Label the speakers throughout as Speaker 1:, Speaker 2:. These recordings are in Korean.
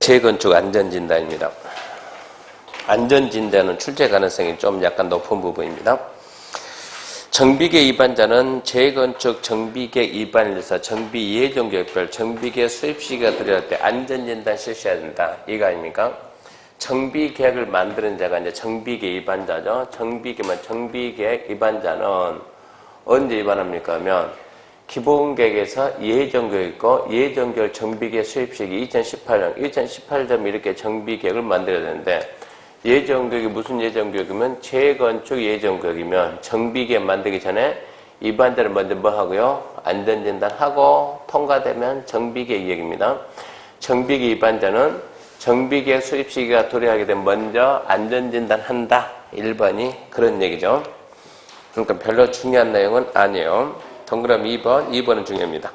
Speaker 1: 재건축 안전진단입니다. 안전진단은 출제 가능성이 좀 약간 높은 부분입니다. 정비계 위반자는 재건축 정비계 위반에서 정비 예정교육별 정비계 수입 시기가 들어갈 때 안전진단 실시해야 된다. 이거 아닙니까? 정비계획을 만드는 자가 이제 정비계 위반자죠. 정비계 위반자는 언제 위반합니까? 하면 기본계획에서 예정교육 있고 예정교육 정비계 수입 시기 2018년 이렇게 정비계획을 만들어야 되는데 예정교육이 무슨 예정교육이면 재건축 예정교육이면 정비계획 만들기 전에 위반자를 먼저 뭐 하고요? 안전진단하고 통과되면 정비계획입니다. 정비계획 위반자는 정비계획 수입 시기가 도래하게 되면 먼저 안전진단한다. 1번이 그런 얘기죠. 그러니까 별로 중요한 내용은 아니에요. 동그라미 2번은 중요합니다.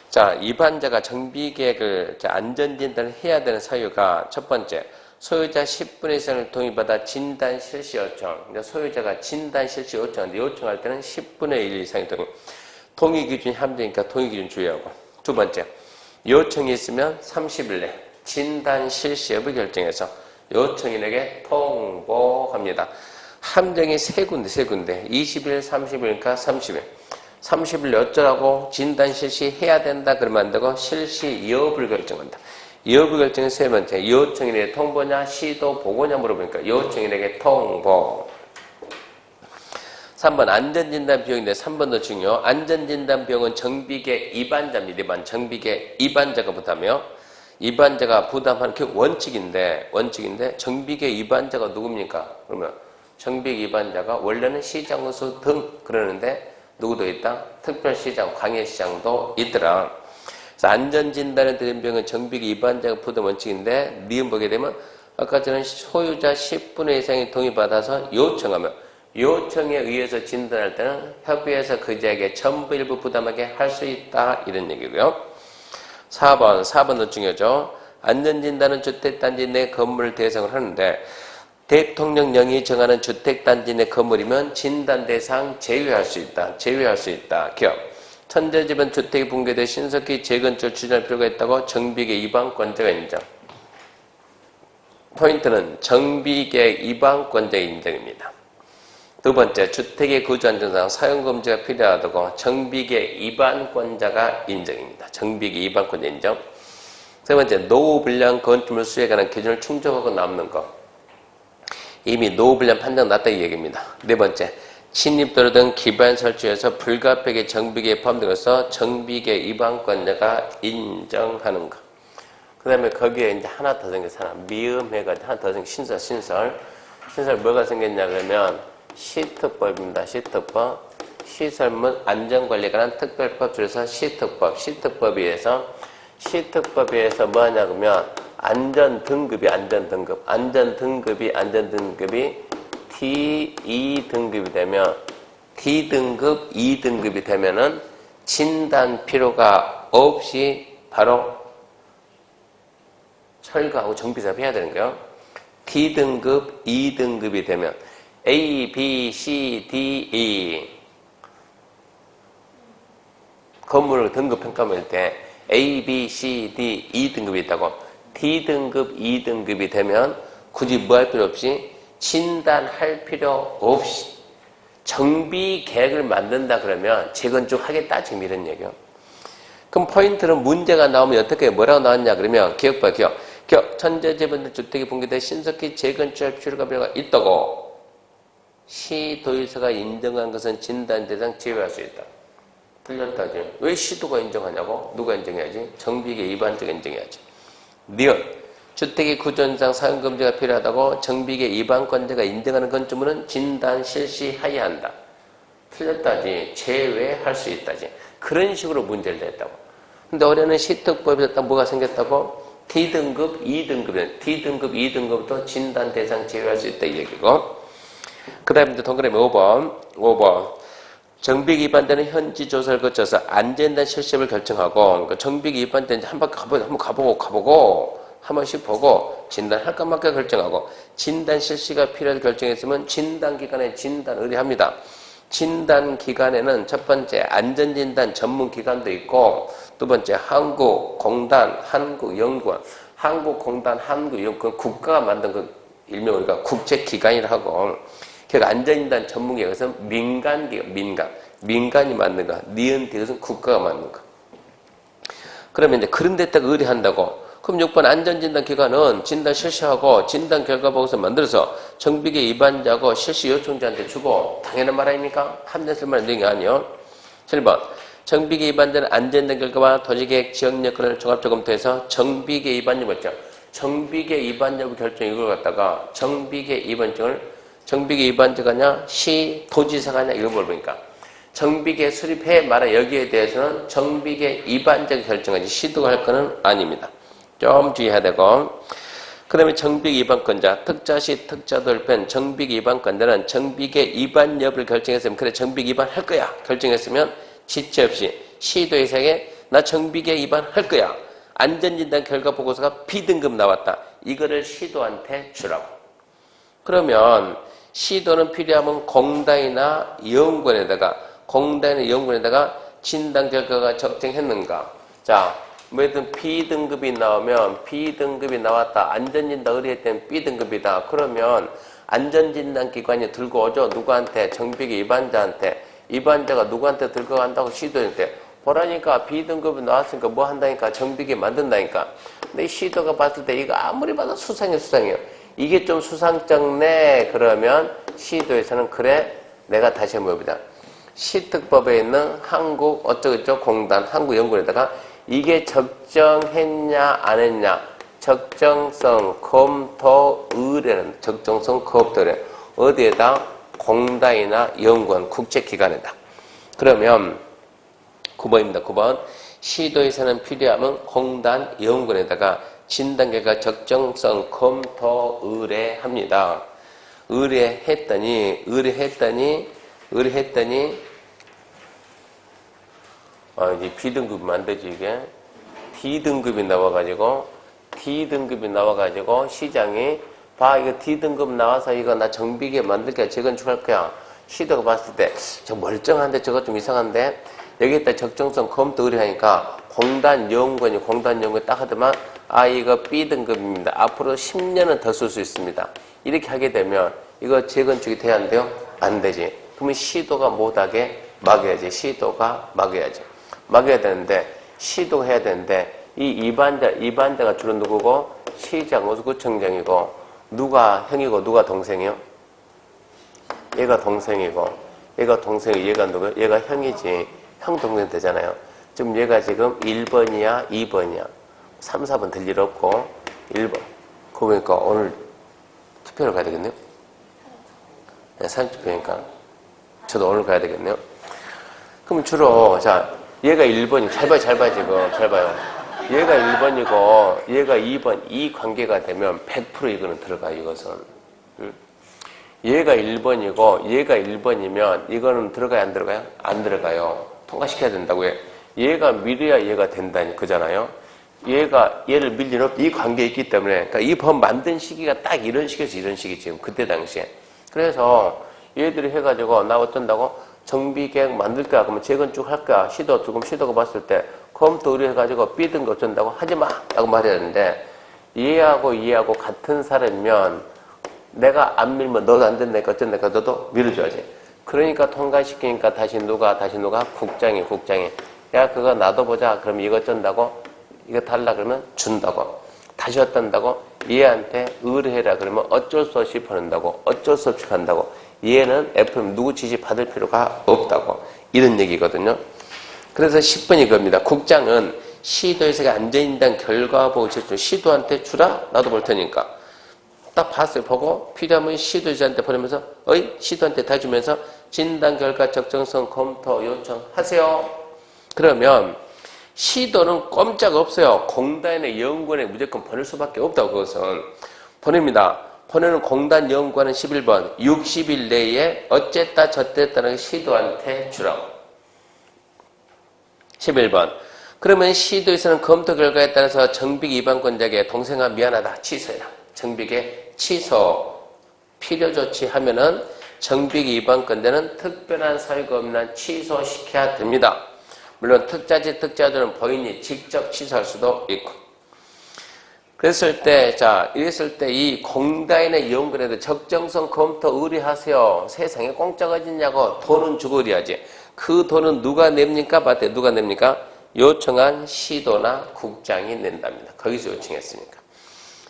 Speaker 1: 자, 위반자가 정비계획을 안전진단을 해야 되는 사유가 첫 번째, 소유자 10분의 이상을 동의받아 진단 실시 요청. 소유자가 진단 실시 요청할 때는 10분의 1 이상의 동의 기준이 함정이니까 동의 기준 주의하고. 두 번째, 요청이 있으면 30일 내 진단 실시 여부 결정해서 요청인에게 통보합니다. 함정이 세 군데. 20일, 30일이니까 30일. 30일 어쩌라고 진단 실시해야 된다 그러면 안 되고 실시 여부를 결정한다. 여부 결정의 세 번째, 요청인에게 통보냐 시도 보고냐 물어보니까 요청인에게 통보. 3번 안전진단 비용인데 3번도 중요. 안전진단 비용은 정비계 위반자입니다. 정비계 위반자가 부담해요. 위반자가 부담하는 게 원칙인데 정비계 위반자가 누굽니까? 그러면 정비계 위반자가 원래는 시장수 등 그러는데 누구도 있다? 특별시장, 광역시장도 있더라. 그래서 안전진단에 들은 비용은 정비계 위반자가 부담 원칙인데 니은 보게 되면 아까 전에 소유자 10분의 이상이 동의받아서 요청하면 요청에 의해서 진단할 때는 협의해서 그자에게 전부 일부 부담하게 할 수 있다. 이런 얘기고요. 4번도 중요하죠. 안전진단은 주택단지 내 건물을 대상으로 하는데 대통령령이 정하는 주택단지 내 건물이면 진단 대상 제외할 수 있다. 기업. 천재집은 주택이 붕괴돼 신속히 재건축을 추진할 필요가 있다고 정비계 위반권자가 인정. 포인트는 정비계 위반권자 인정입니다. 두 번째, 주택의 구조안정상 사용금지가 필요하다고 정비계 위반권자가 인정입니다. 정비계 위반권자 인정. 세 번째, 노후불량 건축물 수에 관한 기준을 충족하고 남는 것. 이미 노후불량 판정 났다 이 얘기입니다. 네 번째, 침입도로 등 기반 설치에서 불가피하게 정비계에 포함되어서 정비계 위반권자가 인정하는 것. 그 다음에 거기에 이제 하나 더 생겼어. 미음해가지고 하나 더 생긴 신설 뭐가 생겼냐 그러면 시특법입니다. 시특법. 시설 및 안전관리에 관한 특별법 줄여서 시특법. 시특법에 의해서 뭐 하냐 그러면 안전등급이 D2등급이 되면 D등급, 2등급이 되면은 진단 필요가 없이 바로 철거하고 정비사업 해야 되는 거예요. D등급, 2등급이 되면 A, B, C, D, E 건물을 등급 평가할 때 A, B, C, D, 2등급이 있다고 D등급, 2등급이 되면 굳이 뭐 할 필요 없이 진단할 필요 없이 정비 계획을 만든다 그러면 재건축 하겠다 지금 이런 얘기요. 그럼 포인트는 문제가 나오면 어떻게 뭐라고 나왔냐 그러면 기억. 천재재건축 주택이 붕괴돼 신속히 재건축할 필요가 있다고 시도의사가 인정한 것은 진단 대상 제외할 수 있다. 틀렸다지. 왜 시도가 인정하냐고? 누가 인정해야지? 정비계 위반자가 인정해야지. 니은 주택의 구조현상 사용금지가 필요하다고 정비계 위반권자가 인정하는 건축물은 진단 실시해야 한다. 틀렸다지. 제외할 수 있다지. 그런 식으로 문제를 냈다고. 근데 올해는 시특법에서 딱 뭐가 생겼다고? D등급, 2등급이네. D등급, 2등급도 진단 대상 제외할 수 있다 이 얘기고. 그 다음에 동그라미 5번. 정비계 위반자는 현지 조사를 거쳐서 안전단 실시를 결정하고, 그러니까 정비계 위반자는 한 번씩 보고 진단할까 말까 결정하고 진단 실시가 필요해서 결정했으면 진단기관에 진단 의뢰합니다. 진단기관에는 첫 번째 안전진단 전문기관도 있고 두 번째 한국공단, 한국연구원, 한국공단, 한국연구원 국가가 만든 그 일명 우리가 국제기관이라고. 그러니까 안전진단 전문기관, 그것은 민간기관, 민간이 만든 거. 니은티, 그것은 국가가 만든 거. 그러면 이제 그런 데다가 의뢰한다고. 그럼 6번 안전진단기관은 진단 실시하고 진단 결과 보고서 만들어서 정비계 입안자고 실시 요청자한테 주고 당연한 말 아닙니까? 함정 쓸만한 내용이 아니요. 7번 정비계 입안자는 안전진단 결과와 도시계획 지역 여건을 종합적으로 검토해서 정비계 입안자 결정. 정비계 입안자 결정 이걸 갖다가 정비계 입안자가냐 시 도지사가냐 이걸 물어보니까 정비계 수립해 말아 여기에 대해서는 정비계 입안자 결정하지 시도가 할 거는 아닙니다. 좀 주의해야 되고. 그 다음에 정비계 입안권자, 특자시 특자돌편 정비계 입안권자는 정비계 입안 여부를 결정했으면 그래 정비계 입안 할 거야 결정했으면 지체 없이 시도의사에게 나 정비계 입안 할 거야 안전진단 결과 보고서가 B등급 나왔다 이거를 시도한테 주라고. 그러면 시도는 필요하면 공단이나 연구원에다가 진단 결과가 적정했는가. 자, 뭐든 B등급이 나오면 B등급이 나왔다. 안전진단 의뢰했던 B등급이다. 그러면 안전진단기관이 들고 오죠. 누구한테? 정비계 입안자한테. 입안자가 누구한테 들고 간다고 시도했는데 보라니까 B등급이 나왔으니까 뭐 한다니까? 정비계 만든다니까. 근데 시도가 봤을 때 이거 아무리 봐도 수상해요. 이게 좀 수상쩍네. 그러면 시도에서는 그래 내가 다시 한번 해보자. 시특법에 있는 한국 어쩌고저쩌고 공단 한국연구원에다가 이게 적정했냐 안 했냐 적정성 검토 의뢰는 적정성 검토 의뢰 어디에다 공단이나 연구원 국제기관에다. 그러면 9번입니다. 9번 시도에서는 필요하면 공단 연구원에다가 진단결과 적정성 검토 의뢰합니다. 의뢰했더니 이제 B등급이면 안 되지, 이게. D등급이 나와가지고, 시장이, 봐, 이거 D등급 나와서 이거 나 정비계 만들게 재건축할 거야. 시도가 봤을 때, 저 멀쩡한데 저거 좀 이상한데? 여기에다 적정성 검토 의뢰하니까, 공단 연구원이 딱 하더만, 이거 B등급입니다. 앞으로 10년은 더 쓸 수 있습니다. 이렇게 하게 되면, 이거 재건축이 돼야 안 돼요? 안 되지. 그러면 시도가 못하게 막아야지. 막아야 되는데, 시도해야 되는데, 이 입안자가 주로 누구고, 시장, 구청장이고, 누가 형이고, 누가 동생이요? 얘가 동생이고, 얘가 누구요? 얘가 형이지. 형, 동생 되잖아요. 지금 얘가 지금 1번이야, 2번이야. 3, 4번 될 일 없고, 1번. 그거 보니까 오늘 투표를 가야 되겠네요? 네, 사전투표니까. 저도 오늘 가야 되겠네요? 그럼 주로, 자, 얘가 1번이, 잘 봐요, 지금. 잘 봐요. 얘가 1번이고, 얘가 2번, 이 관계가 되면 100% 이거는 들어가요, 이것은. 응? 얘가 1번이고, 얘가 1번이면, 이거는 들어가요, 안 들어가요? 안 들어가요. 통과시켜야 된다고요. 얘가 밀어야 얘가 된다니, 그잖아요? 얘를 밀리는 이 관계에 있기 때문에, 그러니까 이 법 만든 시기가 딱 이런 시기에서 이런 시기, 지금, 그때 당시에. 그래서, 얘들이 해가지고, 나 어쩐다고? 정비계획 만들 거야. 그러면 재건축 할 거야. 시도가 봤을 때 검토 의뢰해가지고 B등급 어쩐다고 하지 마! 라고 말해야 되는데 얘하고 같은 사람이면 내가 안 밀면 너도 안 된다니까 어쩐다니까 너도 밀어줘야지. 그러니까 통과시키니까 다시 누가 국장이 야 그거 놔둬보자. 그럼 이거 어쩐다고? 이거 달라 그러면 준다고. 다시 어떤다고? 얘한테 의뢰해라 그러면 어쩔 수 없이 보낸다고. 어쩔 수 없이 간다고. 얘는 FM 누구 지시 받을 필요가 없다고. 이런 얘기거든요. 그래서 10번 이겁니다. 국장은 시도에서 안전진단 결과 보고 시도한테 주라? 나도 볼 테니까. 딱 봤어요. 보고 필요하면 시도지한테 보내면서 시도한테 다 주면서 진단 결과 적정성 검토 요청하세요. 그러면 시도는 꼼짝 없어요. 공단이나 연구원에 무조건 보낼 수밖에 없다고. 그것은 보냅니다. 보내는 공단 연구원은 11번 60일 내에 어쨌다 저쨌다는 시도한테 주라고. 11번 그러면 시도에서는 검토 결과에 따라서 정비계 입안권자에게 동생아 미안하다 취소해라. 정비계 취소 필요 조치하면은 정비계 입안권자는 특별한 사유가 없는 한 취소시켜야 됩니다. 물론 특자들은 본인이 직접 취소할 수도 있고. 그랬을 때, 자, 이랬을 때 이 공다인의 연구에도 적정성 검토 의뢰하세요. 세상에 공짜가 어딨냐고. 돈은 주고 의뢰하지. 그 돈은 누가 냅니까? 밭에 누가 냅니까? 요청한 시도나 국장이 낸답니다. 거기서 요청했으니까.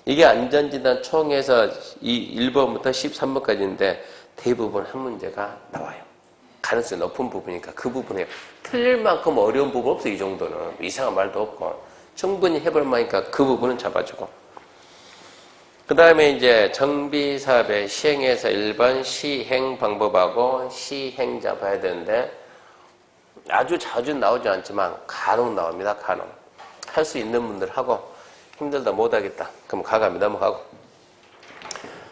Speaker 1: 이게 안전진단 총에서 이 1번부터 13번까지인데 대부분 한 문제가 나와요. 가능성이 높은 부분이니까 그 부분에 틀릴 만큼 어려운 부분 없어. 이 정도는 이상한 말도 없고 충분히 해볼 만하니까 그 부분은 잡아주고. 그 다음에 이제 정비사업의 시행에서 1번 시행 방법하고 시행자 봐야 되는데 아주 자주 나오지 않지만 간혹 나옵니다. 간혹. 할 수 있는 분들 하고 힘들다 못하겠다. 그럼 가감이 넘어가고.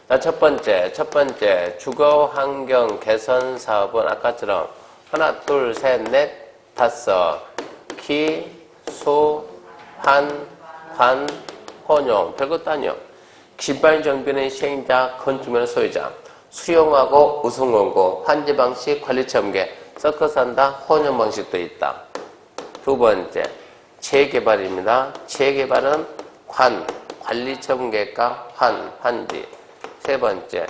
Speaker 1: 자, 첫 번째 주거환경 개선 사업은 아까처럼 하나, 둘, 셋, 넷, 다섯 기, 수, 한, 관, 혼용 별것도 아니요. 기반 정비는 시행자, 건축면은 소유자, 수용하고 우승원고, 환지 방식, 관리 체험계, 섞어서 한다, 혼용 방식도 있다. 두 번째, 재개발입니다. 재개발은 관리 체험계가 환지. 세 번째,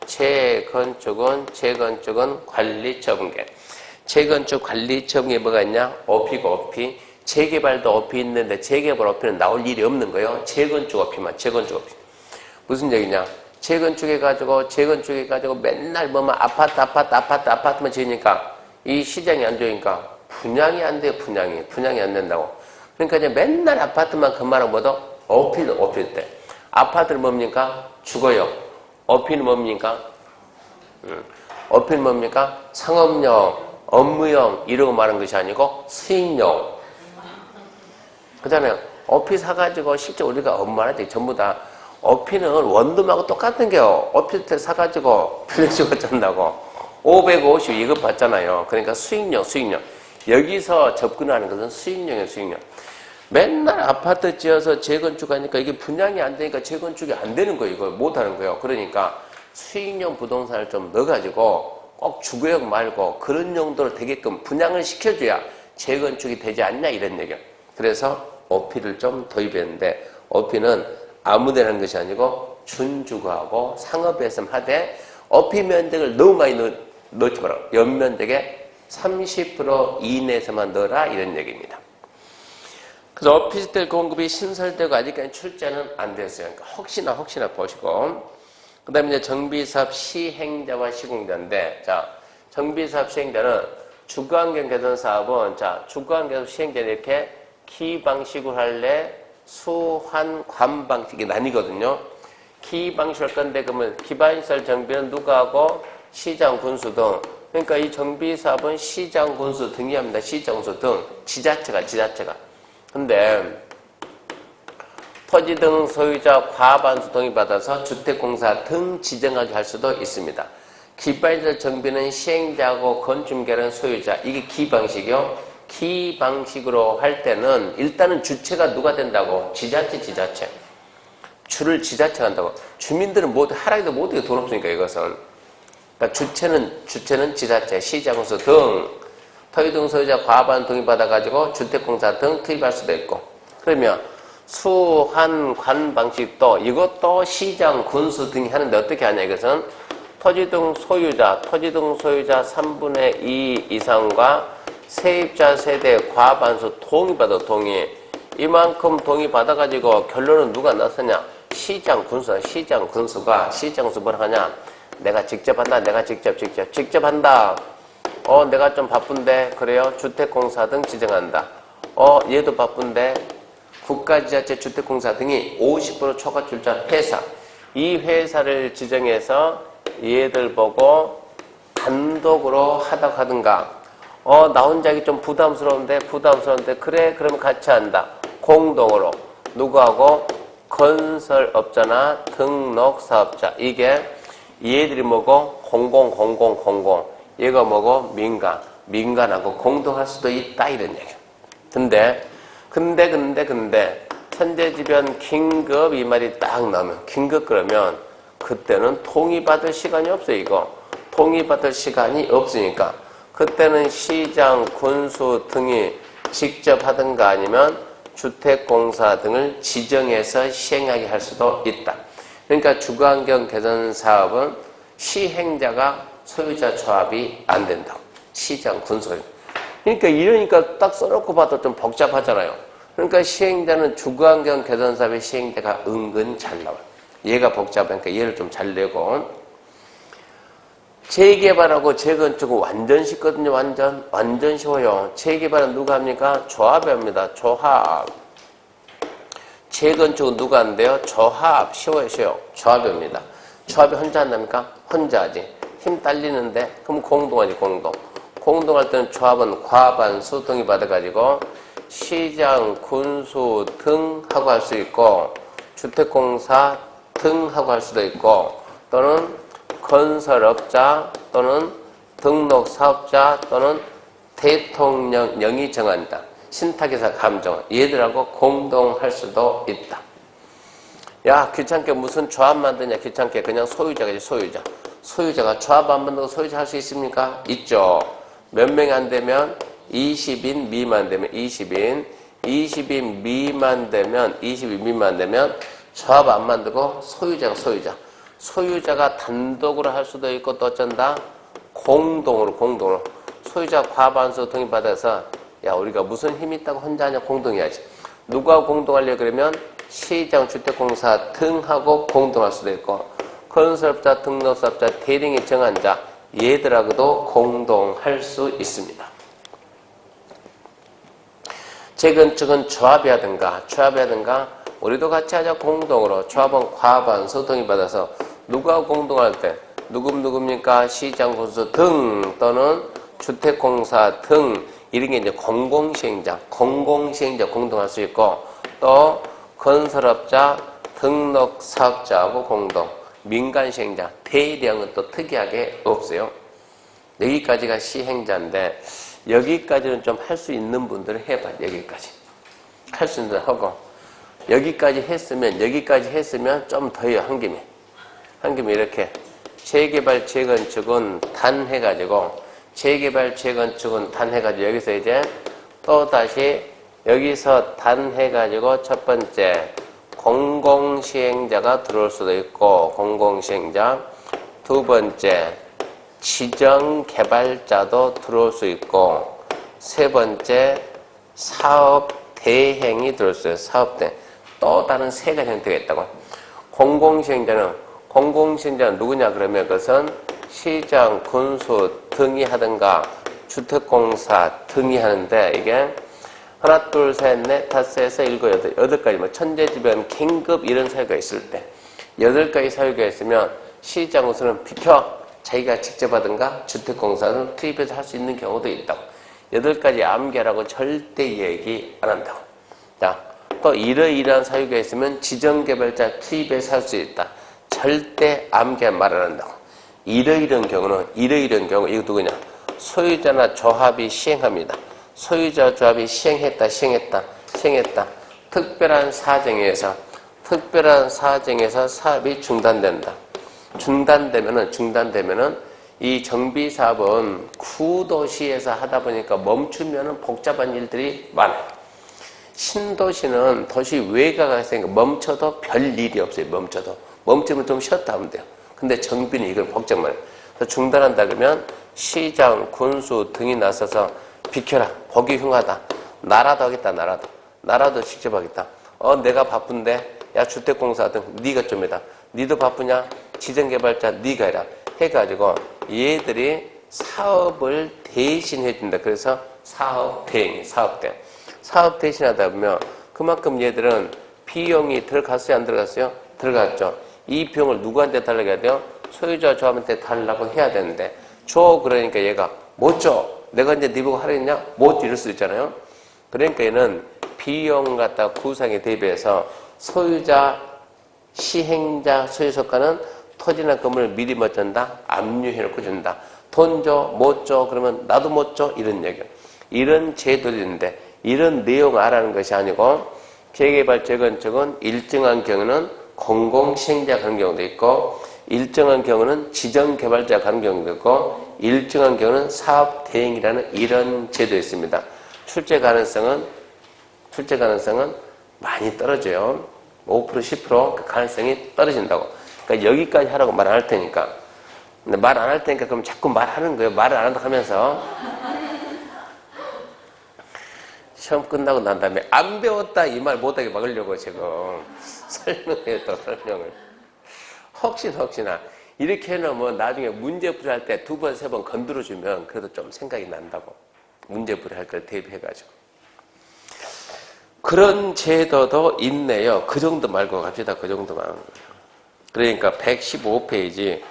Speaker 1: 재건축은 관리 체험계. 재건축 관리 체험계 뭐가 있냐? 어피고 어피. 재개발도 어피 있는데 재개발 어피는 나올 일이 없는 거예요. 재건축 어피만, 재건축 어피. 무슨 얘기냐? 재건축해가지고 맨날 뭐만 아파트만 지으니까 이 시장이 안 좋으니까 분양이 안 돼요. 분양이 안 된다고. 그러니까 이제 맨날 아파트만 그만하고 뭐도 어필 때. 아파트는 뭡니까? 주거용. 어필은 뭡니까? 어필은 뭡니까? 상업용, 업무용 이러고 말하는 것이 아니고 수익용. 그잖아요. 어피 사가지고 실제 우리가 업무할 때 전부 다 어피는 원룸하고 똑같은 게요. 어필 때 사가지고 빌려주고 쩐다고 550 이급 받잖아요. 그러니까 수익용. 여기서 접근하는 것은 수익용이에요. 맨날 아파트 지어서 재건축하니까 이게 분양이 안 되니까 재건축이 안 되는 거예요. 이걸 못 하는 거예요. 그러니까 수익용 부동산을 좀 넣어가지고 꼭 주거용 말고 그런 용도로 되게끔 분양을 시켜줘야 재건축이 되지 않냐 이런 얘기예요. 그래서 어피를 좀 도입했는데 어피는 아무데나 하는 것이 아니고 준주거하고 상업에서 하되 어피 면적을 너무 많이 넣지 마라. 연면적의 30% 이내에서만 넣어라 이런 얘기입니다. 그래서 오피스텔 공급이 신설되고 아직까지 출제는 안 됐어요. 그러니까 혹시나 보시고. 그 다음에 이제 정비사업 시행자와 시공자인데, 자, 정비사업 시행자는 주거환경 개선 사업은, 자, 주거환경 시행자는 이렇게 기 방식으로 할래, 수, 환, 관 방식이 나뉘거든요. 기 방식으로 할 건데, 그러면 기반시설 정비는 누가 하고, 시장, 군수 등. 그러니까 이 정비사업은 시장, 군수 등이 합니다. 시장, 군수 등. 지자체가. 근데 토지 등 소유자 과반수 동의받아서 주택공사 등 지정하게 할 수도 있습니다. 기반시설 정비는 시행자하고 건축계는 소유자. 이게 기방식이요. 기방식으로 할 때는 일단은 주체가 누가 된다고? 지자체. 주를 지자체가 한다고. 주민들은 모두 하락해도 모두 돈 없으니까 이것은. 그러니까 주체는 지자체, 시장공사 등. 토지 등 소유자 과반 동의받아가지고 주택공사 등 투입할 수도 있고. 그러면 수, 한, 관 방식도 이것도 시장, 군수 등이 하는데 어떻게 하냐 이것은 토지 등 소유자 3분의 2 이상과 세입자 세대 과반수 동의. 이만큼 동의받아가지고 결론은 누가 나서냐? 시장, 군수가 뭐라 하냐? 내가 직접 한다. 직접 한다. 내가 좀 바쁜데 그래요. 주택공사 등 지정한다. 얘도 바쁜데 국가지자체 주택공사 등이 50% 초과 출자한 회사. 이 회사를 지정해서 얘들 보고 단독으로 하든가. 나 혼자 하기 좀 부담스러운데 그래 그러면 같이 한다. 공동으로. 누구하고? 건설업자나 등록사업자. 이게 얘들이 뭐고? 공공. 얘가 뭐고? 민간하고 공동할 수도 있다 이런 얘기야. 근데 천재지변 긴급 이 말이 딱 나오면 긴급 그러면 그때는 동의받을 시간이 없어요. 이거 동의받을 시간이 없으니까 그때는 시장, 군수 등이 직접 하든가 아니면 주택공사 등을 지정해서 시행하게 할 수도 있다. 그러니까 주거환경 개선 사업은 시행자가 소유자 조합이 안 된다고. 시장 군소유. 그러니까 이러니까 딱 써놓고 봐도 좀 복잡하잖아요. 그러니까 시행자는 주거환경 개선 사업의 시행자가 은근 잘 나와요. 얘가 복잡하니까 얘를 좀 잘 내고. 재개발하고 재건축은 완전 쉽거든요. 완전 쉬워요. 재개발은 누가 합니까? 조합이 합니다. 조합. 재건축은 누가 한대요? 조합. 쉬워요. 조합이 합니다. 조합이 혼자 한답니까? 혼자 하지. 힘 딸리는데 그럼 공동하지. 공동할 때는 조합은 과반수 동의 받아가지고 시장, 군수 등 하고 할 수 있고 주택공사 등 하고 할 수도 있고 또는 건설업자 또는 등록사업자 또는 대통령령이 정한다. 신탁에서 감정 얘들하고 공동할 수도 있다. 야 귀찮게 무슨 조합 만드냐 귀찮게 그냥 소유자가지 소유자. 소유자가 조합 안 만들고 소유자 할 수 있습니까? 있죠. 몇 명이 안 되면 20인 미만 되면 20인 미만 되면 조합 안 만들고 소유자가 단독으로 할 수도 있고 또 어쩐다? 공동으로 소유자 과반수 동의받아서 야 우리가 무슨 힘이 있다고 혼자 하냐 공동해야지. 누구하고 공동하려고 그러면 시장 주택공사 등하고 공동할 수도 있고 건설업자 등록사업자 대리인이 정한 자 얘들하고도 공동할 수 있습니다. 재건축은 조합이라든가 우리도 같이 하자 공동으로. 조합은 과반수 동의받아서 누구하고 공동할 때 누굽니까? 시장 군수 등 또는 주택공사 등 이런 게 이제 공공시행자 공동할 수 있고 또 건설업자 등록사업자하고 공동 민간시행자 대량은 또 특이하게 없어요. 여기까지가 시행자인데 여기까지는 좀 할 수 있는 분들은 해봐. 여기까지 할 수 있는 분들 하고 여기까지 했으면 좀 더 해요. 한 김에 이렇게 재개발 재건축은 단해가지고 여기서 이제 또 다시 여기서 단해가지고 첫 번째 공공시행자가 들어올 수도 있고 공공시행자 두 번째 지정개발자도 들어올 수 있고 세 번째 사업대행이 들어올 수 있어요. 사업대행. 또 다른 세 가지 형태가 있다고. 공공시행자는 누구냐 그러면 그것은 시장, 군수 등이 하든가 주택공사 등이 하는데 이게 하나, 둘, 셋, 넷, 다섯, 여섯, 일곱, 여덟 가지 뭐 천재지변, 긴급 이런 사유가 있을 때 8가지 사유가 있으면 시장 군수는 비켜 자기가 직접 하든가 주택공사는 투입해서 할 수 있는 경우도 있다고. 8가지 암기하라고 절대 얘기 안 한다고. 자, 또 이러이러한 사유가 있으면 지정개발자 투입해서 할 수 있다. 절대 암기한 말 안 한다고. 이러이러한 경우 이거 누구냐? 소유자나 조합이 시행합니다. 소유자 조합이 시행했다. 특별한 사정에서 사업이 중단된다. 중단되면은 이 정비사업은 구도시에서 하다 보니까 멈추면은 복잡한 일들이 많아요. 신도시는 도시 외곽에 있으니까 멈춰도 별 일이 없어요. 멈추면 좀 쉬었다 하면 돼요. 근데 정비는 이걸 복잡만 해요. 그래서 중단한다 그러면 시장, 군수 등이 나서서 비켜라. 보기 흉하다. 나라도 하겠다. 나라도 직접 하겠다. 내가 바쁜데 야 주택공사 등 네가 좀 해라. 니도 바쁘냐? 지정개발자 네가 해라. 해가지고 얘들이 사업을 대신해준다. 그래서 사업 대신하다 보면 그만큼 얘들은 비용이 들어갔어요? 안 들어갔어요? 들어갔죠. 이 비용을 누구한테 달라고 해야 돼요? 소유자 조합한테 달라고 해야 되는데 줘 그러니까 얘가 못 줘. 내가 이제 네 보고 하랬냐? 못 줘. 이럴 수 있잖아요. 그러니까 얘는 비용 갖다 구상에 대비해서 소유자 시행자 소유소가는 토지나 건물을 미리 못 준다? 압류해놓고 준다. 돈 줘, 못 줘, 그러면 나도 못 줘? 이런 얘기예요. 이런 제도인데 이런 내용을 알아는 것이 아니고 재개발, 재건축은 일정한 경우는 공공시행자 가는 경우도 있고 일정한 경우는 지정개발자 가는 경우도 있고 일정한 경우는 사업대행이라는 이런 제도가 있습니다. 출제 가능성은 출제 가능성은 많이 떨어져요. 5% 10% 그 가능성이 떨어진다고. 그러니까 여기까지 하라고 말 안 할 테니까. 근데 말 안 할 테니까 그럼 자꾸 말하는 거예요. 말을 안 한다고 하면서. 시험 끝나고 난 다음에 안 배웠다 이 말 못하게 막으려고 지금 설명해요. 또 설명을. 혹시나 이렇게 해놓으면 나중에 문제풀이 할 때 2번, 3번 건드려주면 그래도 좀 생각이 난다고. 문제풀이 할 걸 대비해가지고. 그런 제도도 있네요. 그 정도 말고 갑시다. 그 정도만. 그러니까 115페이지,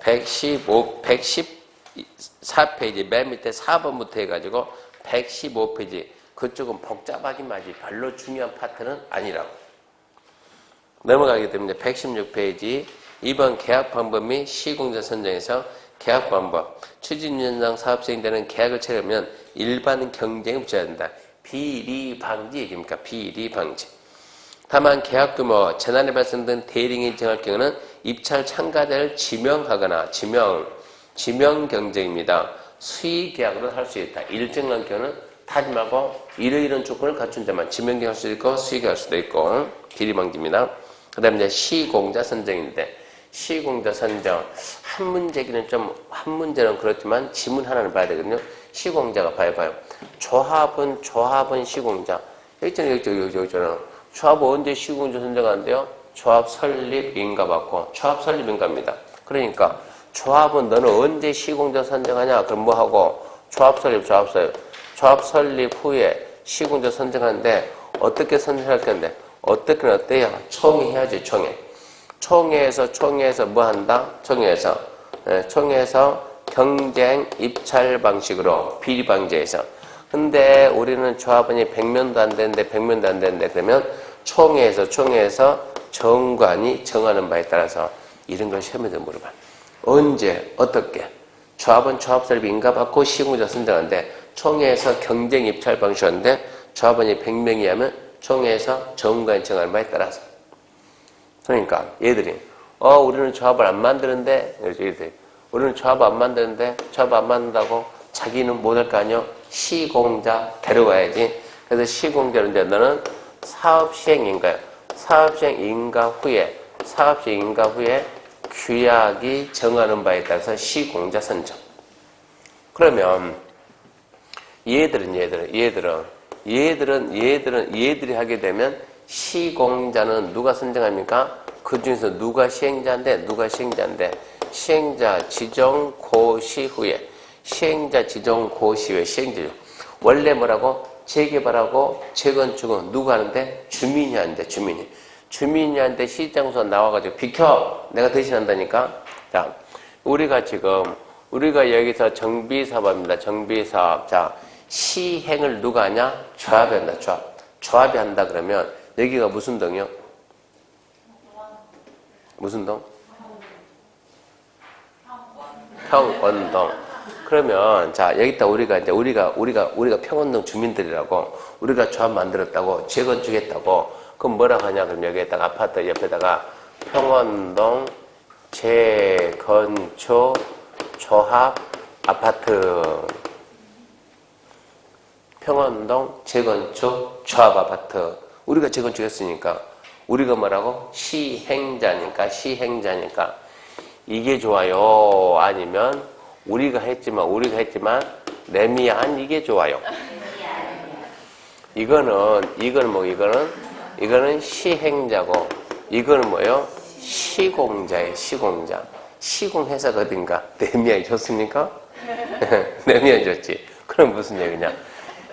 Speaker 1: 114페이지 맨 밑에 4번부터 해가지고 115페이지 그쪽은 복잡하기만 하지 별로 중요한 파트는 아니라고. 넘어가기 때문에 116페이지 2번 계약 방법 및 시공자 선정에서 계약 방법. 추진위원장 사업시행자는 계약을 체결하면 일반 경쟁에 붙여야 된다. 비리 방지 얘기입니까? 비리 방지. 다만 계약 규모, 재난이 발생된 대리인이 정할 경우는 입찰 참가자를 지명하거나 지명 경쟁입니다. 수의 계약으로 할 수 있다. 일정한 경우는 타지 말고 이러이러한 조건을 갖춘 자만 지명 계약할 수도 있고 수의 계약할 수도 있고 비리 방지입니다. 그 다음에 이제 시공자 선정인데 시공자 선정 한 문제는 그렇지만 지문 하나는 봐야 되거든요. 시공자가 봐요. 조합은 시공자. 여기 있잖아요. 조합은 언제 시공자 선정하는데요? 조합 설립 인가 받고 조합 설립 인가입니다. 그러니까 조합은 너는 언제 시공자 선정하냐? 그럼 뭐 하고 조합 설립 후에 시공자 선정하는데 어떻게 선정할 건데? 어떻게는 어때요? 총회 해야지, 총회. 총회에서 뭐 한다? 총회에서 경쟁 입찰 방식으로 비리 방지해서. 근데 우리는 조합원이 100명도 안 되는데 그러면 총회에서 정관이 정하는 바에 따라서 이런 걸 시험에서 물어봐. 언제 어떻게 조합은 조합 설립 인가 받고 시공자 선정하는데 총회에서 경쟁 입찰 방식인데 조합원이 100명이 하면 총회에서 정관이 정하는 바에 따라서. 그러니까 얘들이 우리는 조합을 안 만드는데 우리는 조합 안 만든다고 자기는 못할 거 아니요? 시공자 데려가야지. 그래서 시공자는 이제 너는 사업시행 인가 후에 규약이 정하는 바에 따라서 시공자 선정. 그러면 얘들이 하게 되면 시공자는 누가 선정합니까? 그 중에서 누가 시행자인데 시행자 지정 고시 후에 시행자죠. 원래 뭐라고? 재개발하고 재건축은 누가 하는데? 주민이 하는데, 주민이 하는데 시장소 나와가지고 비켜! 내가 대신한다니까? 자, 우리가 여기서 정비사업입니다. 정비사업. 자, 시행을 누가 하냐? 조합이 한다, 조합이 한다 그러면 여기가 무슨 동이요? 무슨 동? 평원동. 그러면 자 여기다 우리가 평원동 주민들이라고 우리가 조합 만들었다고 재건축했다고 그럼 뭐라고 하냐? 그럼 여기에다가 아파트 옆에다가 평원동 재건축 조합 아파트. 평원동 재건축 조합 아파트. 우리가 재건축했으니까 우리가 뭐라고? 시행자니까 이게 좋아요? 아니면 우리가 했지만 레미안 이게 좋아요? 이거는 시행자고 이거는 뭐예요? 시공자예요. 시공회사가 어딘가? 레미안이 좋습니까? 레미안이 좋지. 그럼 무슨 얘기냐?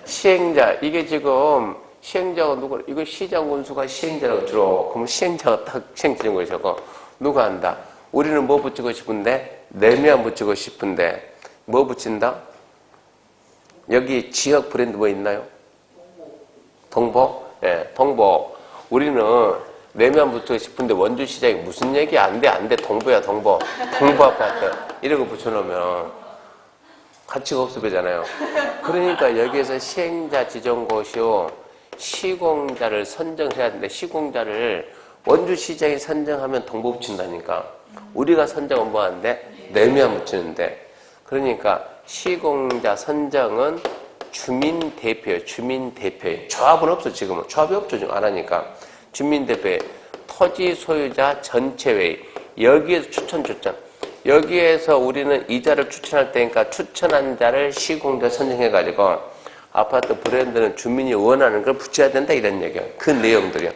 Speaker 1: 시행자 이게 지금 시행자가 누구? 이거 시장 군수가 시행자라고 들어. 그럼 시행자가 딱 시행자인 것이고 누가 한다? 우리는 뭐 붙이고 싶은데? 레미안 붙이고 싶은데 뭐 붙인다? 여기 지역 브랜드 뭐 있나요? 동복? 네, 동복. 우리는 레미안 붙이고 싶은데 원주시장이 무슨 얘기야? 안 돼. 동보야, 동보. 동보 아파트. 이런 거 붙여놓으면 가치가 없어 보잖아요. 그러니까 여기에서 시행자 지정고시요 시공자를 선정해야 되는데 시공자를 원주시장이 선정하면 동보 붙인다니까. 우리가 선정은 뭐 하는데? 레미안 붙이는데. 그러니까 시공자 선정은 주민대표예요. 주민대표예요. 조합은 없어 지금은. 조합이 없죠. 지금 안 하니까. 주민대표에 토지 소유자 전체회의 여기에서 추천. 여기에서 우리는 이자를 추천할 때니까 추천한 자를 시공자 선정해가지고 아파트 브랜드는 주민이 원하는 걸 붙여야 된다 이런 얘기예요. 그 내용들이요.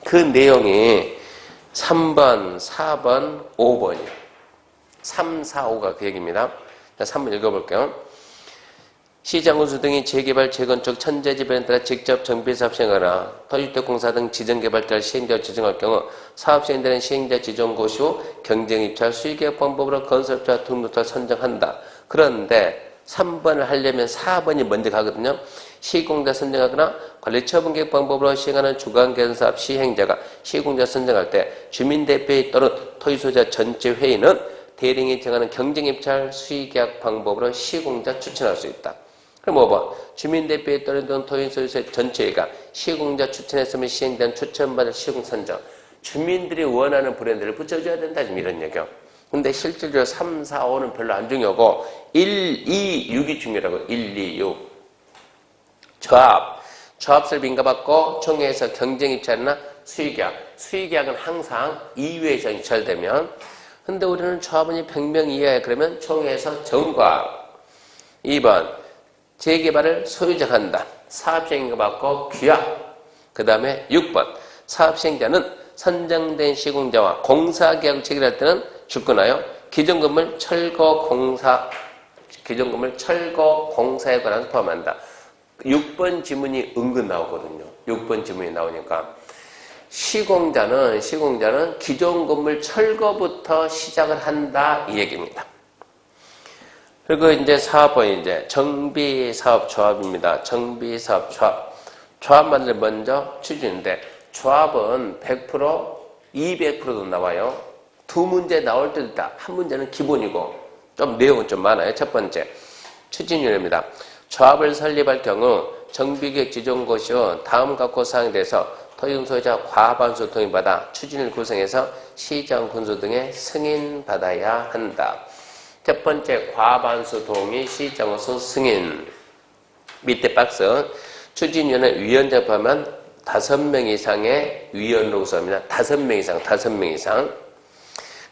Speaker 1: 그 내용이 3번, 4번, 5번이요. 3, 4, 5가 그 얘기입니다. 자, 3번 읽어볼게요. 시장군수 등이 재개발, 재건축, 천재지변에 따라 직접 정비사업 시행하거나 토지주택공사 등 지정개발자를 시행자로 지정할 경우 사업 시행되는 시행자 지정고시 후 경쟁입찰, 수의계약 방법으로 건설업자 등록자를 선정한다. 그런데 3번을 하려면 4번이 먼저 가거든요. 시공자 선정하거나 관리처분계획 방법으로 시행하는 주관개선사업 시행자가 시공자 선정할 때 주민대표회 또는 토지소유자 전체 회의는 대리인이 정하는 경쟁입찰, 수의계약 방법으로 시공자 추천할 수 있다. 그럼 5번 주민대표회 또는 토지소유자 전체회의가 시공자 추천했으면 시행된 추천받을 시공 선정. 주민들이 원하는 브랜드를 붙여줘야 된다. 지금 이런 얘기요. 근데 실질적으로 3, 4, 5는 별로 안 중요하고 1, 2, 6이 중요하고 1, 2, 6. 조합설비 인가받고 총회에서 경쟁입찰이나 수의계약. 수의계약은 항상 2회 이상 입찰되면. 근데 우리는 조합원이 100명 이하에 그러면 총회에서 정과. 2번 재개발을 소유자한다. 사업시행인가 받고 규약. 그 다음에 6번 사업시행자는 선정된 시공자와 공사계약을 체결할 때는 주권하여 기존 건물 철거 공사에 관한 포함한다. 6번 지문이 은근 나오거든요. 6번 지문이 나오니까 시공자는 기존 건물 철거부터 시작을 한다 이 얘기입니다. 그리고 이제 4번 이제 정비사업 조합입니다. 정비사업 조합만을 먼저 추진인데 조합은 100%, 200%도 나와요. 두 문제 나올 때도 있다. 한 문제는 기본이고 좀 내용은 좀 많아요. 첫 번째 추진율입니다. 조합을 설립할 경우 정비계획 지정고시 후 다음 각호 사항에 대해서 토지소유자 과반수 동의받아 추진율 구성해서 시장 군수 등의 승인받아야 한다. 첫 번째 과반수 동의, 시장군수 승인. 밑에 박스 추진위원회 위원장 포함한 5명 이상의 위원으로 구성합니다. 5명 이상.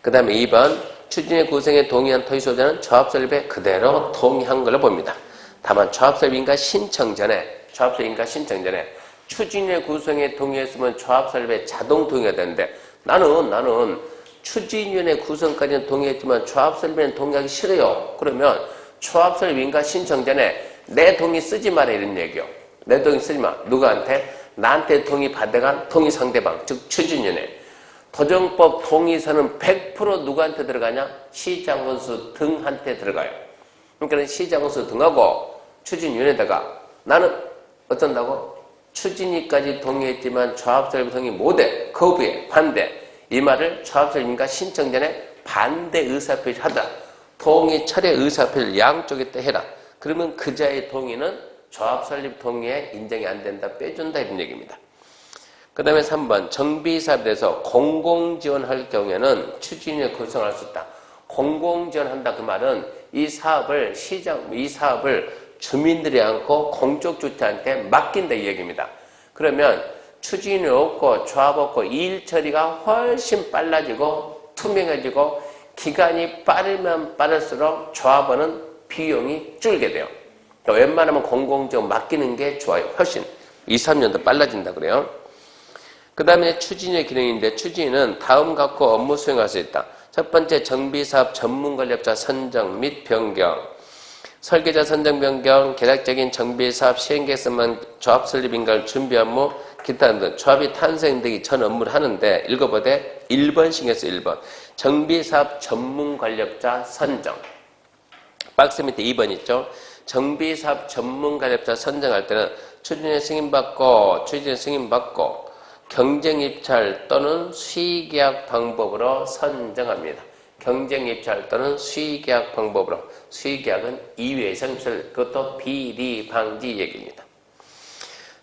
Speaker 1: 그 다음에 2번 추진위 구성에 동의한 토지소유자는 조합설립에 그대로 동의한 걸로 봅니다. 다만 조합설립인가 신청 전에 추진위 구성에 동의했으면 조합설립에 자동 동의가 되는데 나는 추진위원회 구성까지는 동의했지만 조합설립에는 동의하기 싫어요. 그러면 조합설립인가 신청 전에 내 동의 쓰지 마라 이런 얘기요. 내 동의 쓰지 마. 누구한테? 나한테 동의 받아간 동의 상대방, 즉 추진위원회. 도정법 동의서는 100% 누구한테 들어가냐? 시장군수 등한테 들어가요. 그러니까 시장군수 등하고 추진위원회에다가 나는 어쩐다고? 추진위까지 동의했지만 조합설립 동의 못해. 거부해. 반대. 이 말을 조합설립인가 신청 전에 반대 의사표시 하다. 동의, 철회 의사표시를 양쪽에 때 해라. 그러면 그자의 동의는 조합설립 동의에 인정이 안 된다. 빼준다. 이런 얘기입니다. 그 다음에 3번 정비사업에 대해서 공공지원할 경우에는 추진위에 구성할 수 있다. 공공지원한다 그 말은 이 사업을 주민들이 않고 공적 주체한테 맡긴다 이 얘기입니다. 그러면 추진이 없고 조합 없고 일 처리가 훨씬 빨라지고 투명해지고 기간이 빠르면 빠를수록 조합원은 비용이 줄게 돼요. 그러니까 웬만하면 공공지원 맡기는 게 좋아요. 훨씬 2, 3년 더 빨라진다 그래요. 그 다음에 추진의 기능인데 추진은 다음 갖고 업무 수행할 수 있다. 첫 번째 정비사업 전문관리업자 선정 및 변경. 설계자 선정 변경, 계략적인 정비사업 시행계획서만 조합 설립인가를 준비 업무, 기타 등 조합이 탄생되기 전 업무를 하는데 읽어보되 1번 신경써 1번. 정비사업 전문관리업자 선정. 박스 밑에 2번 있죠. 정비사업 전문관리업자 선정할 때는 추진의 승인받고 경쟁입찰 또는 수의계약 방법으로 선정합니다. 경쟁입찰 또는 수의계약 방법으로. 수의계약은 2회 이상 입찰, 그것도 비리 방지 얘기입니다.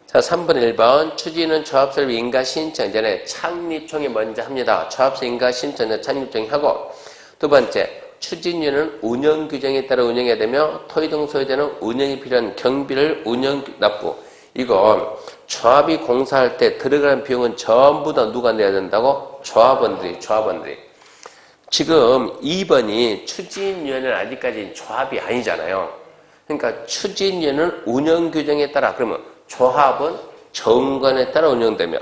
Speaker 1: 자, 3번 1번 추진은 조합설립 인가 신청 전에 창립총회 먼저 합니다. 조합설립 인가 신청 전에 창립총회 하고 두 번째 추진위원회는 운영 규정에 따라 운영해야 되며 토지등 소유자는 운영이 필요한 경비를 납부. 이거 조합이 공사할 때 들어가는 비용은 전부 다 누가 내야 된다고? 조합원들이. 지금 2번이 추진위원회는 아직까지 조합이 아니잖아요. 그러니까 추진위원회는 운영 규정에 따라, 그러면 조합은 정관에 따라 운영되며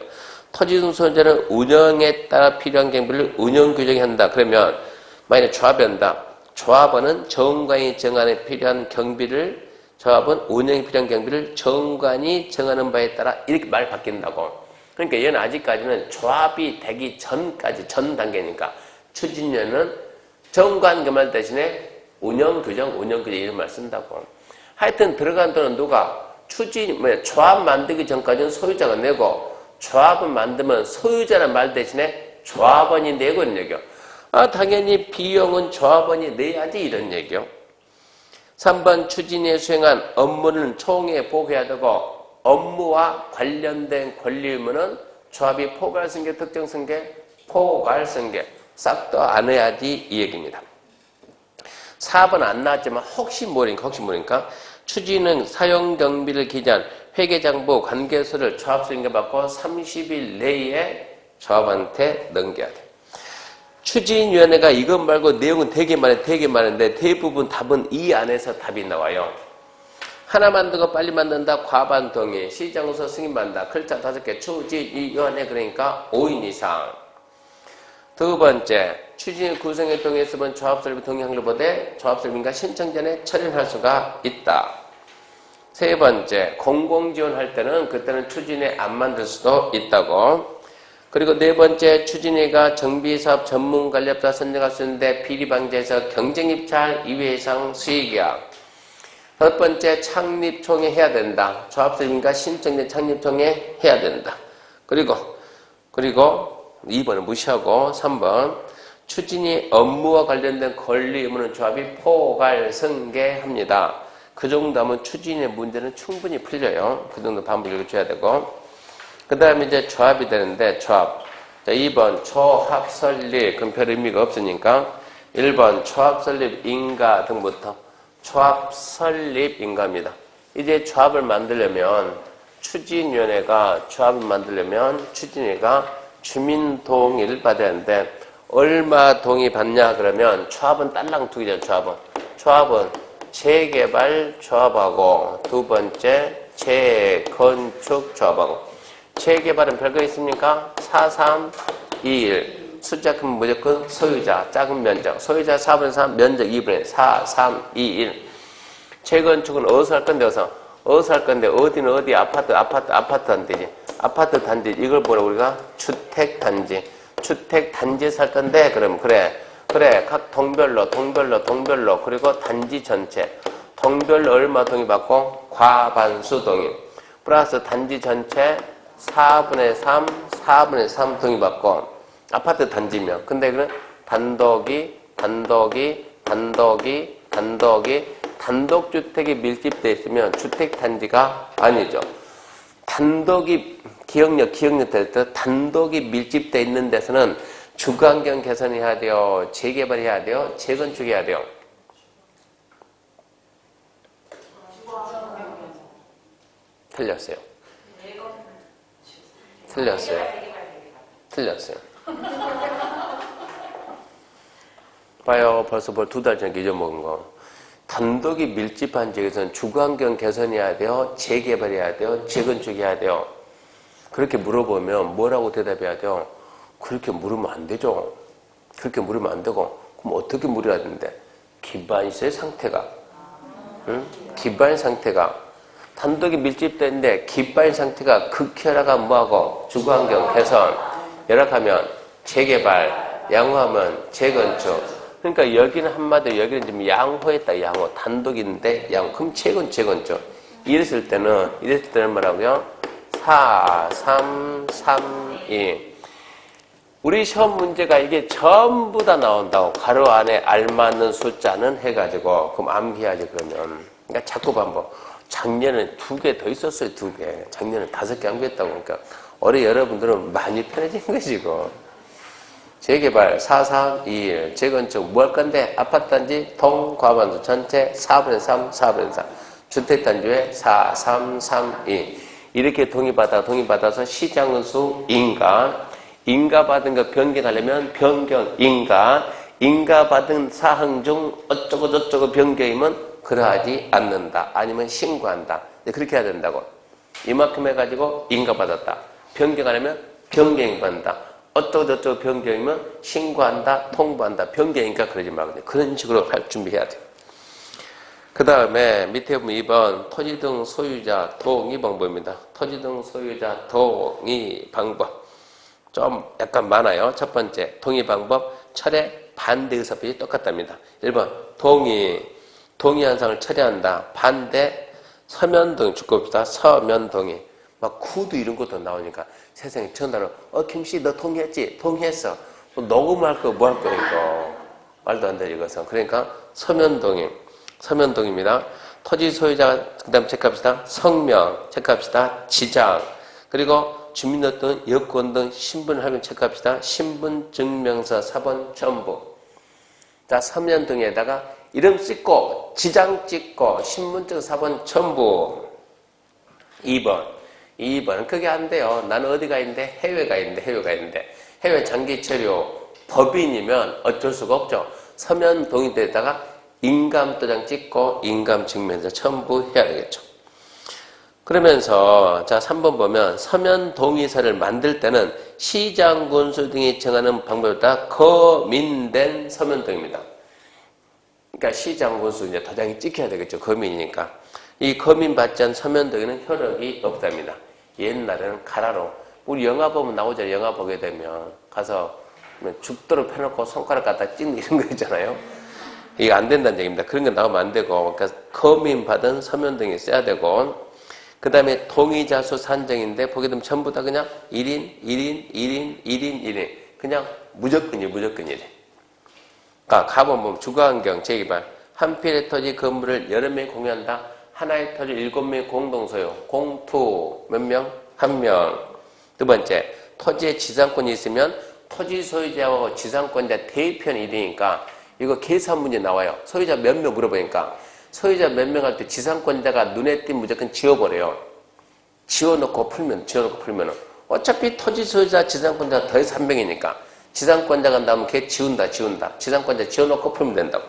Speaker 1: 토지등 소유자는 운영에 따라 필요한 경비를 운영 규정에 한다. 그러면 만약에 조합이 한다. 조합원은 정관이 정하는 필요한 경비를, 조합은 운영에 필요한 경비를 정관이 정하는 바에 따라 이렇게 말 바뀐다고. 그러니까 얘는 아직까지는 조합이 되기 전까지 전 단계니까 추진위원회는 정관 규정 대신에 운영 규정 이런 말 쓴다고. 하여튼 들어간 돈은 누가? 조합 만들기 전까지는 소유자가 내고 조합을 만들면 소유자란 말 대신에 조합원이 내고 이런 얘기요. 당연히 비용은 조합원이 내야지 이런 얘기요. 3번 추진위에 수행한 업무는 총회 보고해야 되고 업무와 관련된 권리 의무는 조합이 포괄승계, 특정승계, 포괄승계 싹 다 안 해야지 이 얘기입니다. 4번 안 나왔지만 혹시 모르니까 추진은 사용경비를 기재한 회계장부 관계서를 조합수행께 받고 30일 내에 조합한테 넘겨야 돼. 추진위원회가 이것 말고 내용은 되게 많은데 대부분 답은 이 안에서 답이 나와요. 하나 만들고 빨리 만든다. 과반 동의. 시장으로서 승인받는다. 글자 5개. 추진위원회 그러니까 5인 이상. 두 번째, 추진위 구성에 동의했으면 조합설립 동의한 것보다 조합설립인가 신청 전에 처리할 수가 있다. 세 번째, 공공지원할 때는 그때는 추진위 안 만들 수도 있다고. 그리고 네 번째, 추진위가 정비사업 전문관리업자 선정할 수 있는데 비리방지에서 경쟁입찰 2회 이상 수익이야. 다섯 번째, 창립총회 해야 된다. 조합설립인가 신청된 창립총회 해야 된다. 그리고 2번은 무시하고 3번, 추진위 업무와 관련된 권리 의무는 조합이 포괄승계합니다. 그 정도 하면 추진위의 문제는 충분히 풀려요. 그 정도 반복 읽어줘야 되고. 그 다음에 이제 조합이 되는데, 조합. 자, 2번, 조합 설립. 그럼 별 의미가 없으니까. 1번, 조합 설립 인가 등부터. 조합 설립 인가입니다. 이제 조합을 만들려면, 추진위원회가 주민 동의를 받아야 하는데, 얼마 동의 받냐 그러면 조합은 딸랑 두 개잖아요. 조합은 재개발 조합하고 두 번째 재건축 조합하고. 재개발은 별거 있습니까? 4321 숫자 크면 무조건 소유자 작은 면적, 소유자 4분의 3 면적 2분의 4321. 재건축은 어디서 할 건데 어디서 할 건데 어디는 어디 아파트 단지지. 아파트 단지 이걸 뭐라 우리가 주택단지에서 할 건데 그러면 그래 각 동별로 그리고 단지 전체 동별로 얼마 동의 받고 과반수 동의 플러스 단지 전체 4분의 3 동의 받고 아파트 단지면 근데 그는 단독주택이 밀집되어 있으면 주택단지가 아니죠. 단독이 기억력 될 때 단독이 밀집되어 있는 데서는 주거환경 개선해야 돼요. 재개발해야 돼요. 재건축해야 돼요. 틀렸어요. 봐요. 벌써 2달 전에 잊어먹은 거. 단독이 밀집한 지역에서는 주거환경 개선해야 돼요. 재개발해야 돼요. 재건축해야 돼요. 그렇게 물어보면 뭐라고 대답해야 돼요? 그렇게 물으면 안 되죠. 그렇게 물으면 안 되고 그럼 어떻게 물어야 되는데? 기반시의 상태가 기반 상태가 단독이 밀집되는데 기반 상태가 극혈화가 뭐하고 주거환경 개선 열악하면 재개발 양호하면 재건축. 그러니까 여기는 한마디로 여기는 지금 양호했다. 양호. 단독인데 양호. 그럼 재건축. 이랬을 때는 뭐라고요? 4, 3, 3, 2. 우리 시험 문제가 이게 전부 다 나온다고. 가로 안에 알맞는 숫자는 해가지고. 그럼 암기해야지 그러면. 그러니까 자꾸 반복. 작년에 2개 더 있었어요. 2개. 작년에 5개 암기했다고. 그러니까 올해 여러분들은 많이 편해진 것이고. 재개발 4321 재건축 뭐 할 건데 아파트단지 동과반수 전체 4분의 3 4분의 3 주택단지에 4332 이렇게 동의받아서 시장건수 인가 받은 거 변경하려면 변경 인가 받은 사항 중 어쩌고 저쩌고 변경이면 그러하지 않는다. 아니면 신고한다. 그렇게 해야 된다고. 이만큼 해가지고 인가 받았다. 변경하려면 변경받는다. 어쩌고 저쩌고 변경이면 신고한다. 통보한다. 변경이니까 그러지 말고 그런 식으로 할 준비해야 돼. 그 다음에 밑에 보면 2번 토지 등 소유자 동의 방법입니다. 토지 등 소유자 동의 방법 좀 약간 많아요. 첫 번째 동의 방법 철회 반대 의사표시 똑같답니다. 1번 동의 현상을 철회한다. 반대 서면동의 주거입니다. 서면동의 막 구두 이런 것도 나오니까 세상에 전화로 김씨 너 동의했지? 동의했어. 뭐 녹음할 거 뭐 할 거 이거 말도 안 돼 이것은. 그러니까 서면동입니다. 토지 소유자 그 다음 체크합시다. 성명 체크합시다. 지장 그리고 주민등록 등 여권 등 신분을 하면 체크합시다. 신분증명서 사본 첨부. 자, 서면동에다가 이름 찍고 지장 찍고 신분증 사본 첨부. 2번 그게 안 돼요. 나는 어디가 있는데 해외가 있는데 해외 장기 체류 법인이면 어쩔 수가 없죠. 서면 동의대에다가 인감도장 찍고 인감증명서 첨부해야 되겠죠. 그러면서 자 3번 보면 서면 동의서를 만들 때는 시장군수 등이 정하는 방법에 따라 거민된 서면동입니다. 그러니까 시장군수 이제 도장이 찍혀야 되겠죠. 거민이니까. 이 거민 받지 않은 서면동에는 효력이 없답니다. 옛날에는 가라로 우리 영화 보면 나오잖아요. 영화 보게 되면 가서 죽도록 펴놓고 손가락 갖다 찍는 이런 거 있잖아요. 이게 안 된다는 얘기입니다. 그런 거 나오면 안 되고 그러니까 거민 받은 서면동이 써야 되고 그 다음에 동의자 수 산정인데 보게 되면 전부 다 그냥 1인 그냥 무조건이에요. 그러니까 가본 보면 주거환경 재개발 한 필의 토지 건물을 여러 명이 공유한다. 하나의 토지 7명이 공동소유 공투 몇 명? 1명. 두 번째 토지에 지상권이 있으면 토지 소유자와 지상권자 대표는 1이니까 이거 계산 문제 나와요. 소유자 몇 명 물어보니까 소유자 몇 명 할 때 지상권자가 눈에 띄면 무조건 지워버려요. 지워놓고 풀면은 어차피 토지 소유자 지상권자가 더해서 1명이니까 지상권자가 나오면 걔 지운다. 지상권자 지워놓고 풀면 된다고.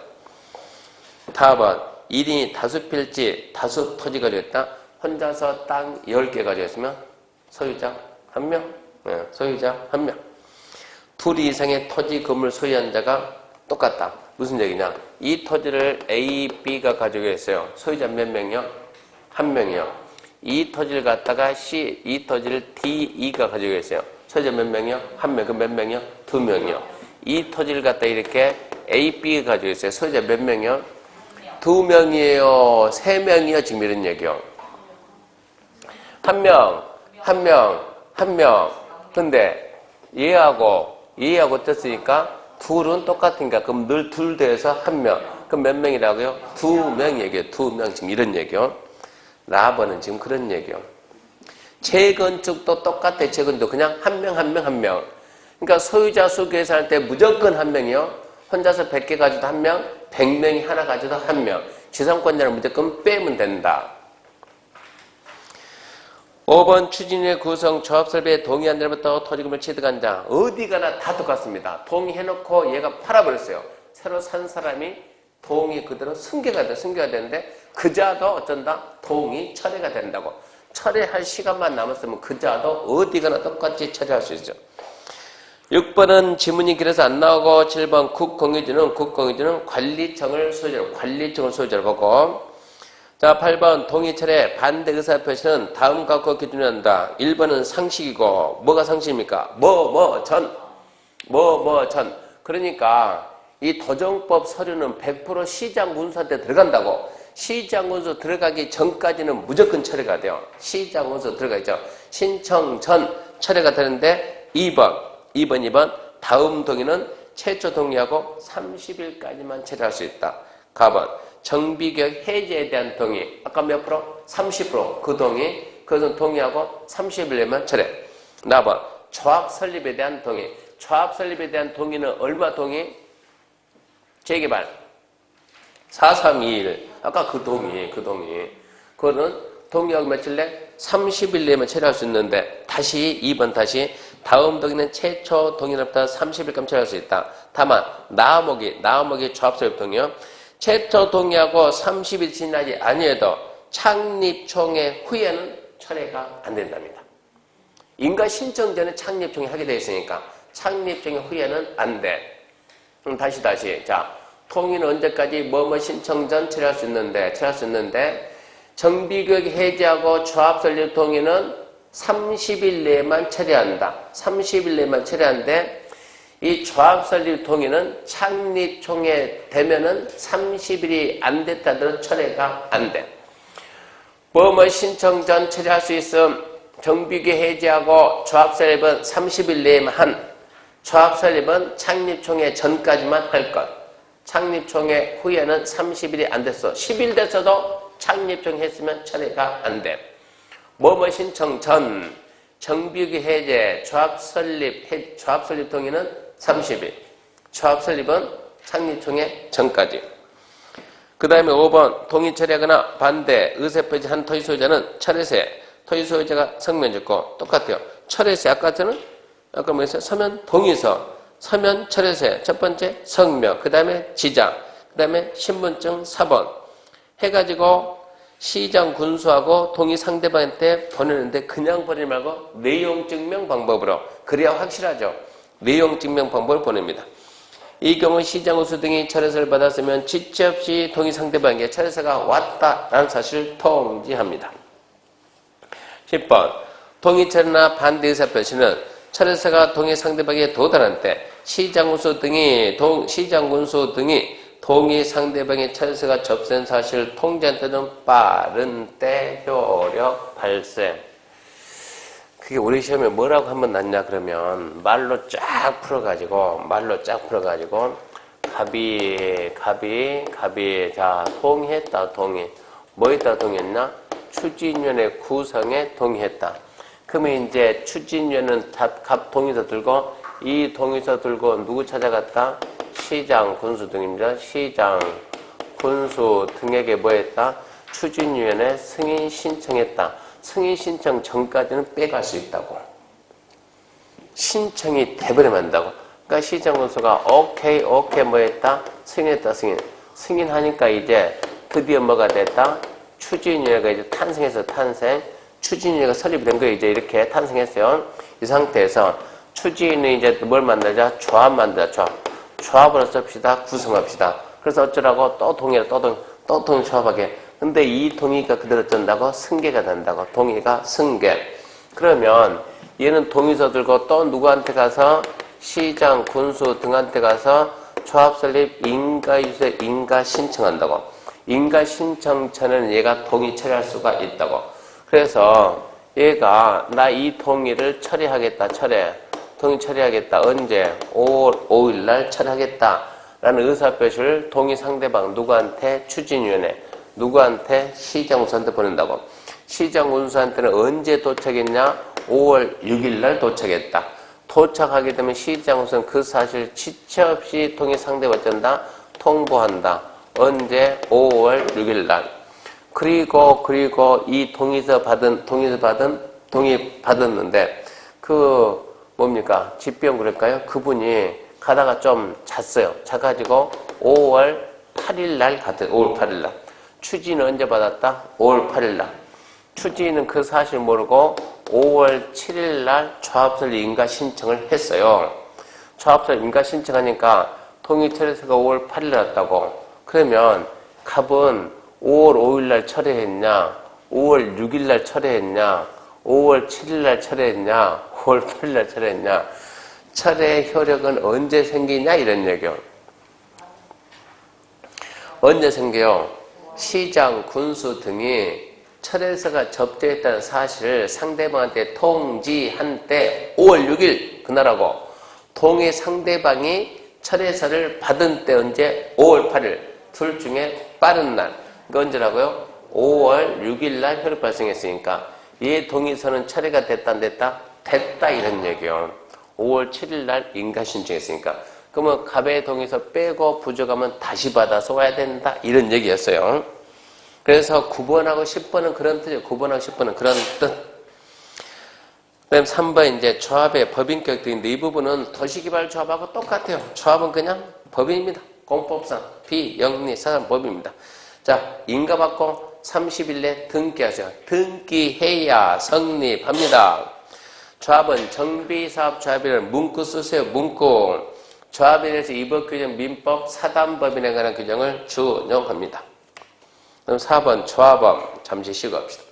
Speaker 1: 다음은 1인이 다수 필지 다수 토지 가지고 있다. 혼자서 땅 10개 가지고 있으면 소유자 1명. 소유자 1명. 둘 이상의 토지 건물 소유한 자가 똑같다. 무슨 얘기냐? 이 토지를 A, B가 가지고 있어요. 소유자 몇 명이요? 1명이요. 이 토지를 갖다가 C, 이 토지를 D, E가 가지고 있어요. 소유자 몇 명이요? 1명. 그 몇 명이요? 2명이요. 이 토지를 갖다 이렇게 A, B가 가지고 있어요. 소유자 몇 명이요? 2명이에요. 3명이요. 지금 이런 얘기요. 1명. 근데 얘하고 떴으니까 둘은 똑같으니까 그럼 늘 둘 더해서 1명. 그럼 몇 명이라고요? 2명 얘기예요. 2명 지금 이런 얘기요. 라버는 지금 그런 얘기요. 재건축도 똑같아. 재건축도 그냥 1명. 그러니까 소유자 수 계산할 때 무조건 1명이요. 혼자서 100개 가져도 1명, 100명이 하나 가져도 1명. 지상권자를 무조건 빼면 된다. 5번 추진의 구성 조합설비에 동의한 데부터 토지금을 취득한 자 어디 가나 다 똑같습니다. 동의해놓고 얘가 팔아버렸어요. 새로 산 사람이 동의 그대로 승계가 되는데 그자도 어쩐다? 동의 철회가 된다고. 철회할 시간만 남았으면 그자도 어디 가나 똑같이 처리할 수 있죠. 6번은 지문이 길어서 안 나오고 7번 국공유지는 관리청을 소유자로 보고 자 8번 동의철회 반대 의사표시는 다음과 같고 기준을 한다. 1번은 상식이고 뭐가 상식입니까? 전. 그러니까 이 도정법 서류는 100% 시장군수한테 들어간다고. 시장군수 들어가기 전까지는 무조건 철회가 돼요. 시장군수 들어가죠. 신청 전 철회가 되는데 2번 다음 동의는 최초 동의하고 30일까지만 철회할 수 있다. 가번 정비개혁 해제에 대한 동의 아까 몇 프로? 30% 그 동의 그것은 동의하고 30일 내면 철회. 나번 조합 설립에 대한 동의 조합 설립에 대한 동의는 얼마 동의? 재개발 4321 아까 그 동의 그거는 동의하고 며칠 내? 30일 내면 처리할 수 있는데 다시 2번 다시 다음 동의는 최초 동의로부터 30일까지 처리할 수 있다. 다만 나머지 조합 설립 동의요. 최초 동의하고 30일 지나지 아니해도 창립총회 후에는 철회가 안 된답니다. 인가 신청 전에 창립총회 하게 되어 있으니까 창립총회 후에는 안 돼. 다시. 자, 통일은 언제까지 뭐뭐 신청 전 처리할 수 있는데 정비교육 해제하고 조합 설립 동의는 30일 내에만 처리한다. 30일 내에만 처리하는데 이 조합 설립 동의는 창립총회 되면은 30일이 안 됐다더라도 철회가 안 돼. 뭐뭐 신청 전 처리할 수 있음. 정비교육 해제하고 조합 설립은 30일 내에만 한. 조합 설립은 창립총회 전까지만 할 것. 창립총회 후에는 30일이 안 됐어. 10일 됐어도 창립총회 했으면 철회가 안 돼. 뭐뭐 신청 전, 정비교육 해제, 조합 설립 동의는 30일. 조합 설립은 창립총회 전까지. 그 다음에 5번 동의 철회하거나 반대 의사 표시한 토지 소유자는 철회세. 토지 소유자가 성명 짓고 똑같아요. 철회세 아까 뭐였어요? 서면 동의서, 서면 철회세, 첫 번째 성명, 그 다음에 지장, 그 다음에 신분증 4번 해가지고 시장 군수하고 동의 상대방한테 보내는데 그냥 보내지 말고 내용 증명 방법으로 그래야 확실하죠. 내용 증명 방법을 보냅니다. 이 경우 시장 군수 등이 철회서를 받았으면 지체 없이 동의 상대방에게 철회서가 왔다라는 사실을 통지합니다. 10번 동의 철회나 반대 의사 표시는 철회서가 동의 상대방에게 도달한 때 시장 군수 등이 동의 상대방의 철회서가 접수된 사실을 통지한 때는 빠른 때 효력 발생. 그게 우리 시험에 뭐라고 한번 났냐 그러면 말로 쫙 풀어가지고 갑이 자 동의했다. 뭐 했다 동의했나? 추진위원회 구성에 동의했다. 그러면 이제 추진위원회는 갑 동의서 들고 이 동의서 들고 누구 찾아갔다? 시장 군수 등입니다. 시장 군수 등에게 뭐 했다? 추진위원회 승인 신청했다. 승인 신청 전까지는 빼갈 수 있다고. 신청이 돼버리면 한다고. 그러니까 시장 군수가 오케이 뭐 했다? 승인했다. 승인하니까 이제 드디어 뭐가 됐다? 추진위원회가 이제 탄생. 추진위원회가 설립이 된 거예요. 이제 이렇게 탄생했어요. 이 상태에서 추진이 이제 뭘 만들자? 조합 만들자. 조합으로 씁시다. 구성합시다. 그래서 어쩌라고? 또 동의 조합하게. 근데 이 동의가 그대로 된다고? 승계가 된다고. 동의가 승계. 그러면 얘는 동의서 들고 또 누구한테 가서? 시장, 군수 등한테 가서 조합 설립 인가유세 인가 신청한다고. 인가 신청 전에는 얘가 동의 처리할 수가 있다고. 그래서 얘가 나 이 동의를 처리하겠다. 동의 처리하겠다. 언제? 5월 5일 날 처리하겠다. 라는 의사표시를 동의 상대방 누구한테? 추진위원회. 누구한테? 시장군수한테 보낸다고. 시장군수한테는 언제 도착했냐? 5월 6일 날 도착했다. 도착하게 되면 시장군수는 그 사실 지체 없이 동의 상대방 어쩐다? 통보한다. 언제? 5월 6일 날. 그리고 이 동의 받았는데 뭡니까? 집비용 그럴까요? 그분이 가다가 좀 잤어요. 자가지고 5월 8일 날 갔대요. 5월 8일 날. 추진은 언제 받았다? 5월 8일 날. 추진은 그 사실 모르고 5월 7일 날 조합설 인가 신청을 했어요. 조합설 인가 신청하니까 동의철회서가 5월 8일 날 왔다고. 그러면 갑은 5월 5일 날 철회했냐? 5월 6일 날 철회했냐? 5월 7일 날 철회했냐? 5월 8일 날 철회했냐? 철회 효력은 언제 생기냐? 이런 얘기요. 언제 생겨요? 시장, 군수 등이 철회서가 접수했다는 사실을 상대방한테 통지한 때 5월 6일 그날하고 동의 상대방이 철회서를 받은 때 언제? 5월 8일 둘 중에 빠른 날. 그 언제라고요? 5월 6일 날 효력 발생했으니까 얘 동의서는 철회가 됐다 안 됐다? 됐다 이런 얘기요. 5월 7일 날 인가 신청했으니까. 그러면 갑의 동에서 빼고 부족하면 다시 받아서 와야 된다. 이런 얘기였어요. 그래서 9번하고 10번은 그런 뜻이에요. 9번하고 10번은 그런 뜻. 그 다음 3번 이제 조합의 법인격들인데 이 부분은 도시개발조합하고 똑같아요. 조합은 그냥 법인입니다. 공법상 비영리사상 법인입니다. 자, 인가받고 30일 내 등기하세요. 등기해야 성립합니다. 조합은 정비사업조합이라는 문구 쓰세요. 문구. 조합에 대해서 이법규정 민법 사단법인에 관한 규정을 준용합니다. 그럼 4번 조합원 잠시 쉬고 합시다.